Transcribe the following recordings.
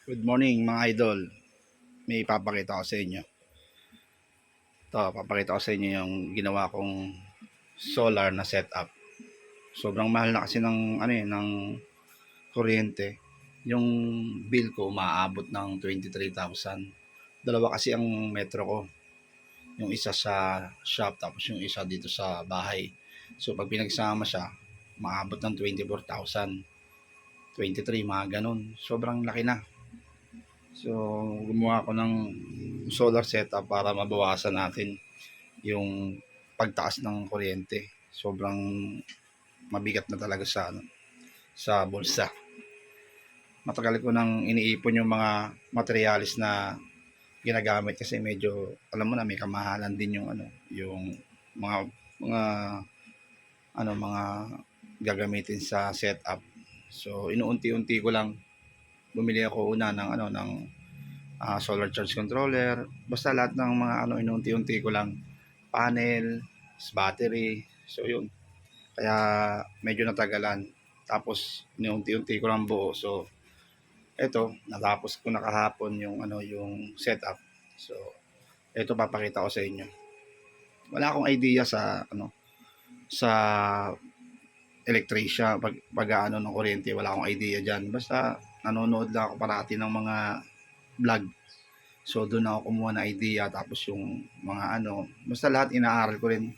Good morning mga idol. May ipapakita ko sa inyo. Papakita ko sa inyo yung ginawa kong solar na setup. Sobrang mahal na kasi ng ng kuryente. Yung bill ko umaabot ng 23,000. Dalawa kasi ang metro ko. Yung isa sa shop tapos yung isa dito sa bahay. So pag pinagsama siya, umaabot ng 24,000. 23 mga ganun. Sobrang laki na. So, gumawa ako ng solar setup para mabawasan natin yung pagtaas ng kuryente. Sobrang mabigat na talaga sa bulsa. Matagal ko nang iniipon yung mga materialis na ginagamit kasi medyo alam mo na may kamahalan din yung yung mga mga mga gagamitin sa setup. So, inuunti-unti ko lang bumili ako una ng solar charge controller, basta lahat ng mga inunti-unti ko lang, panel, battery, so yun. Kaya medyo natagalan. Tapos inunti-unti ko lang buo. So eto, natapos ko na kahapon yung setup. So eto papakita ko sa inyo. Wala akong idea sa electrician pag ng kuryente, wala akong idea diyan. Basta nanonood lang ako parati ng mga vlog. So doon ako kumuha ng idea, tapos yung mga basta lahat inaaral ko rin.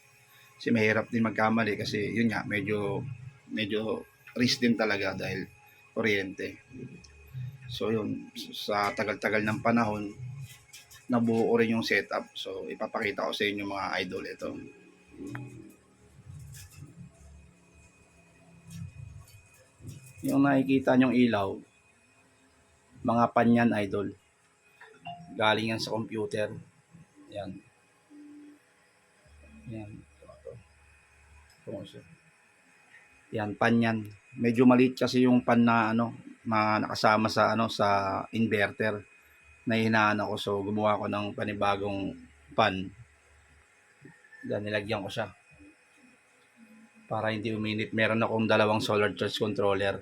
Kasi mahirap din magkamali kasi yun nga, medyo risk din talaga dahil kuryente. So yun, sa tagal-tagal ng panahon, nabuo ko rin yung setup. So ipapakita ko sa inyo mga idol ito. Yung nakikita nyong ilaw, mga panyan idol. Galing yan sa computer. Yan. Yan. Yan, pan yan. Medyo maliit kasi yung pan na nakasama sa inverter na hinaan ako. So gumawa ko ng panibagong pan. Then nilagyan ko siya para hindi uminit. Meron akong dalawang solar charge controller.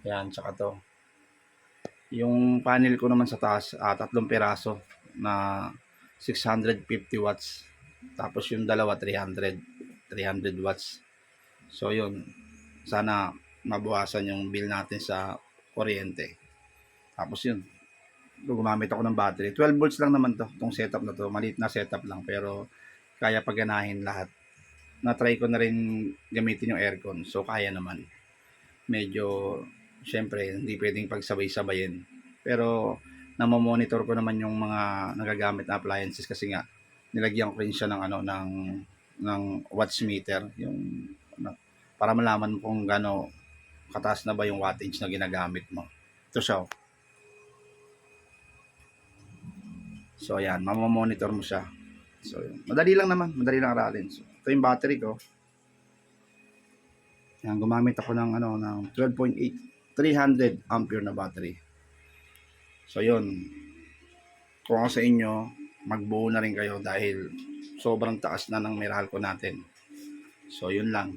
Yan, tsaka to. Yung panel ko naman sa taas, 3 piraso na 650 watts. Tapos yung dalawa 300 watts. So yun, sana mabawasan yung bill natin sa kuryente. Tapos yun, gumamit ako ng battery. 12 volts lang naman itong setup na to. Maliit na setup lang pero kaya paganahin lahat. Na-try ko na rin gamitin yung aircon. So kaya naman. Medyo, syempre, hindi pwedeng pagsabay-sabayin. Pero namomonitor ko naman yung mga nagagamit na appliances kasi nga nilagyan ko rin siya ng watts meter, yung para malaman mo kung gaano kataas na ba yung wattage na ginagamit mo. Ito siya. So ayan, mamomonitor mo siya. So madali lang naman, madali lang aralin. So, ito yung battery ko. Yan, gumamit ako ng ng 12.8 300 ampere na battery. So yun, kung ako sa inyo, magbuo na rin kayo dahil sobrang taas na ng Meralco natin. So yun lang.